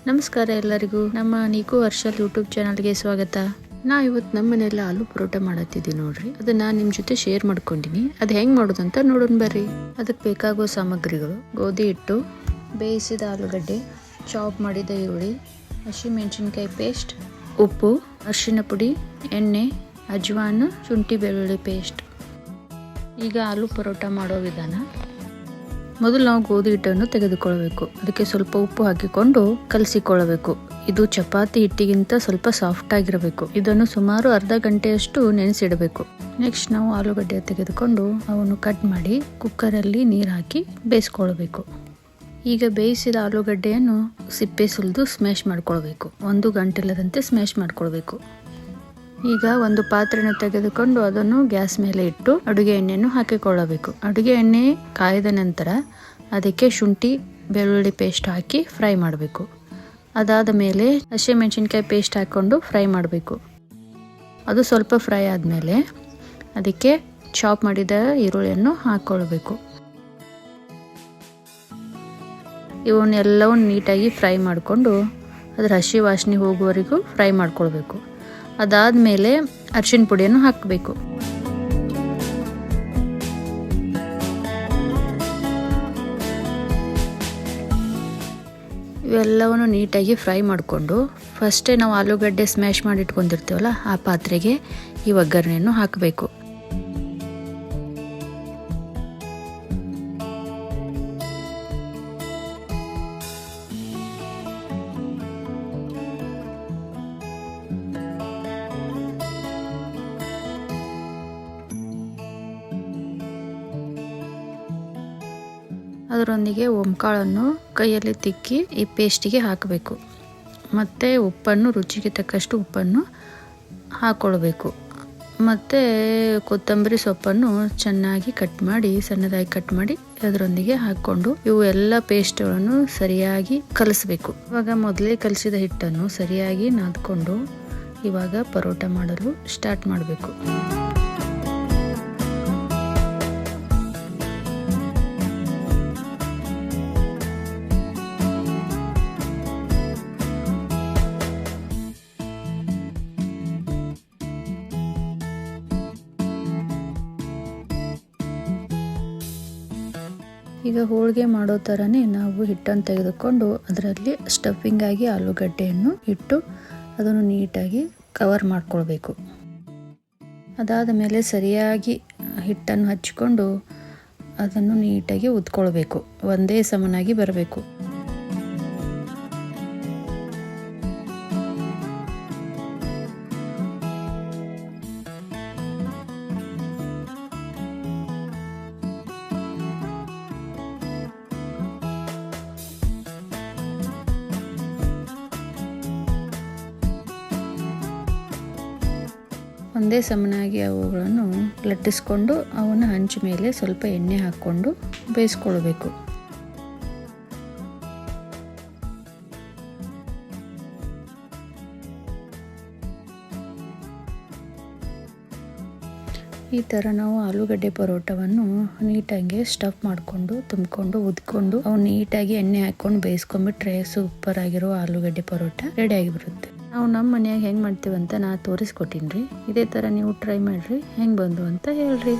ನಮಸ್ಕಾರ ಎಲ್ಲರಿಗೂ, ನಮ್ಮ ನೀಕು ವರ್ಷಲ್ ಯೂಟ್ಯೂಬ್ ಚಾನಲ್ಗೆ ಸ್ವಾಗತ. ನಾ ಇವತ್ತು ನಮ್ಮ ಮನೆಯಲ್ಲಿ ಆಲೂ ಪರೋಟ ಮಾಡತ್ತಿದ್ದೀವಿ ನೋಡ್ರಿ. ಅದನ್ನ ನಿಮ್ಮ ಜೊತೆ ಶೇರ್ ಮಾಡ್ಕೊಂಡಿನಿ. ಅದು ಹೆಂಗ್ ಮಾಡೋದಂತ ನೋಡೋಣ ಬರ್ರಿ. ಅದಕ್ಕೆ ಬೇಕಾಗೋ ಸಾಮಗ್ರಿಗಳು: ಗೋಧಿ ಹಿಟ್ಟು, ಬೇಯಿಸಿದ ಆಲೂಗಡ್ಡೆ, ಚಾಪ್ ಮಾಡಿದ ಈರುಳ್ಳಿ, ಹಸಿಮೆಣಸಿನಕಾಯಿ ಪೇಸ್ಟ್, ಉಪ್ಪು, ಅರಿಶಿನ ಪುಡಿ, ಎಣ್ಣೆ, ಅಜ್ವಾನ, ಶುಂಠಿ ಬೆಳ್ಳುಳ್ಳಿ ಪೇಸ್ಟ್. ಈಗ ಆಲೂ ಪರೋಟ ಮಾಡೋ ವಿಧಾನ. ಮೊದಲು ನಾವು ಗೋಧಿ ಹಿಟ್ಟನ್ನು ತೆಗೆದುಕೊಳ್ಳಬೇಕು. ಅದಕ್ಕೆ ಸ್ವಲ್ಪ ಉಪ್ಪು ಹಾಕಿಕೊಂಡು ಕಲಸಿಕೊಳ್ಳಬೇಕು. ಇದು ಚಪಾತಿ ಹಿಟ್ಟಿಗಿಂತ ಸ್ವಲ್ಪ ಸಾಫ್ಟ್ ಆಗಿರಬೇಕು. ಇದನ್ನು ಸುಮಾರು ಅರ್ಧ ಗಂಟೆಯಷ್ಟು ನೆನೆಸಿಡಬೇಕು. ನೆಕ್ಸ್ಟ್ ನಾವು ಆಲೂಗಡ್ಡೆ ತೆಗೆದುಕೊಂಡು ಅವನ್ನು ಕಟ್ ಮಾಡಿ ಕುಕ್ಕರಲ್ಲಿ ನೀರು ಹಾಕಿ ಬೇಯಿಸ್ಕೊಳ್ಬೇಕು. ಈಗ ಬೇಯಿಸಿದ ಆಲೂಗಡ್ಡೆಯನ್ನು ಸಿಪ್ಪೆ ಸುಲಿದು ಸ್ಮ್ಯಾಶ್ ಮಾಡ್ಕೊಳ್ಬೇಕು. 1 ಗಂಟೆಲದಂತೆ ಸ್ಮ್ಯಾಶ್ ಮಾಡ್ಕೊಳ್ಬೇಕು. ಈಗ ಒಂದು ಪಾತ್ರೆನ ತೆಗೆದುಕೊಂಡು ಅದನ್ನು ಗ್ಯಾಸ್ ಮೇಲೆ ಇಟ್ಟು ಅಡುಗೆ ಎಣ್ಣೆಯನ್ನು ಹಾಕಿಕೊಳ್ಳಬೇಕು. ಅಡುಗೆ ಎಣ್ಣೆ ಕಾಯ್ದ ನಂತರ ಅದಕ್ಕೆ ಶುಂಠಿ ಬೆಳ್ಳುಳ್ಳಿ ಪೇಸ್ಟ್ ಹಾಕಿ ಫ್ರೈ ಮಾಡಬೇಕು. ಅದಾದ ಮೇಲೆ ಹಸಿಮೆಣಸಿನಕಾಯಿ ಪೇಸ್ಟ್ ಹಾಕ್ಕೊಂಡು ಫ್ರೈ ಮಾಡಬೇಕು. ಅದು ಸ್ವಲ್ಪ ಫ್ರೈ ಆದಮೇಲೆ ಅದಕ್ಕೆ ಚಾಪ್ ಮಾಡಿದ ಈರುಳ್ಳಿಯನ್ನು ಹಾಕ್ಕೊಳ್ಬೇಕು. ಇವನ್ನೆಲ್ಲವನ್ನು ನೀಟಾಗಿ ಫ್ರೈ ಮಾಡಿಕೊಂಡು ಅದರ ಹಸಿ ವಾಸನೆ ಹೋಗುವವರೆಗೂ ಫ್ರೈ ಮಾಡ್ಕೊಳ್ಬೇಕು. ಅದಾದಮೇಲೆ ಅರಿಶಿನ ಪುಡಿಯನ್ನು ಹಾಕಬೇಕು. ಇವೆಲ್ಲವನ್ನು ನೀಟಾಗಿ ಫ್ರೈ ಮಾಡಿಕೊಂಡು ಫಸ್ಟೇ ನಾವು ಆಲೂಗಡ್ಡೆ ಸ್ಮ್ಯಾಶ್ ಮಾಡಿ ಇಟ್ಕೊಂಡಿರ್ತೀವಲ್ಲ ಆ ಪಾತ್ರೆಗೆ ಈ ಒಗ್ಗರಣೆಯನ್ನು ಹಾಕಬೇಕು. ಅದರೊಂದಿಗೆ ಓಂಕಾಳನ್ನು ಕೈಯಲ್ಲಿ ತಿಕ್ಕಿ ಈ ಪೇಸ್ಟಿಗೆ ಹಾಕಬೇಕು. ಮತ್ತು ಉಪ್ಪನ್ನು ರುಚಿಗೆ ತಕ್ಕಷ್ಟು ಉಪ್ಪನ್ನು ಹಾಕ್ಕೊಳ್ಬೇಕು. ಮತ್ತು ಕೊತ್ತಂಬರಿ ಸೊಪ್ಪನ್ನು ಚೆನ್ನಾಗಿ ಕಟ್ ಮಾಡಿ ಸಣ್ಣದಾಗಿ ಕಟ್ ಮಾಡಿ ಅದರೊಂದಿಗೆ ಹಾಕ್ಕೊಂಡು ಇವು ಎಲ್ಲ ಪೇಸ್ಟ್ಗಳನ್ನು ಸರಿಯಾಗಿ ಕಲಿಸ್ಬೇಕು. ಇವಾಗ ಮೊದಲೇ ಕಲಿಸಿದ ಹಿಟ್ಟನ್ನು ಸರಿಯಾಗಿ ನಾದ್ಕೊಂಡು ಇವಾಗ ಪರೋಟ ಮಾಡಲು ಸ್ಟಾರ್ಟ್ ಮಾಡಬೇಕು. ಈಗ ಹೋಳಿಗೆ ಮಾಡೋ ಥರನೇ ನಾವು ಹಿಟ್ಟನ್ನು ತೆಗೆದುಕೊಂಡು ಅದರಲ್ಲಿ ಸ್ಟಫಿಂಗ್ ಆಗಿ ಆಲೂಗಡ್ಡೆಯನ್ನು ಇಟ್ಟು ಅದನ್ನು ನೀಟಾಗಿ ಕವರ್ ಮಾಡ್ಕೊಳ್ಬೇಕು. ಅದಾದ ಮೇಲೆ ಸರಿಯಾಗಿ ಹಿಟ್ಟನ್ನು ಹಚ್ಚಿಕೊಂಡು ಅದನ್ನು ನೀಟಾಗಿ ಉದ್ಕೊಳ್ಬೇಕು. ಒಂದೇ ಸಮನಾಗಿ ಬರಬೇಕು. ಒಂದೇ ಸಮನಾಗಿ ಅವುಗಳನ್ನು ಲಟ್ಟಿಸ್ಕೊಂಡು ಅವನ್ನ ಹಂಚು ಮೇಲೆ ಸ್ವಲ್ಪ ಎಣ್ಣೆ ಹಾಕ್ಕೊಂಡು ಬೇಯಿಸ್ಕೊಳ್ಬೇಕು. ಈ ಥರ ನಾವು ಆಲೂಗಡ್ಡೆ ಪರೋಟವನ್ನು ನೀಟಾಗಿ ಸ್ಟಫ್ ಮಾಡಿಕೊಂಡು ತುಂಬಿಕೊಂಡು ಉದ್ಕೊಂಡು ಅವು ನೀಟಾಗಿ ಎಣ್ಣೆ ಹಾಕ್ಕೊಂಡು ಬೇಯಿಸ್ಕೊಂಡ್ಬಿಟ್ರೆ ಸೂಪರ್ ಆಗಿರೋ ಆಲೂಗಡ್ಡೆ ಪರೋಟ ರೆಡಿ ಆಗಿಬಿಡುತ್ತೆ. ನಾವು ನಮ್ಮ ಮನೆಯಾಗ ಹೆಂಗೆ ಮಾಡ್ತೀವಿ ಅಂತ ನಾ ತೋರಿಸ್ಕೊಟ್ಟಿನಿ ರೀ. ಇದೇ ಥರ ನೀವು ಟ್ರೈ ಮಾಡಿರಿ, ಹೆಂಗೆ ಬಂದು ಅಂತ ಹೇಳ್ರಿ.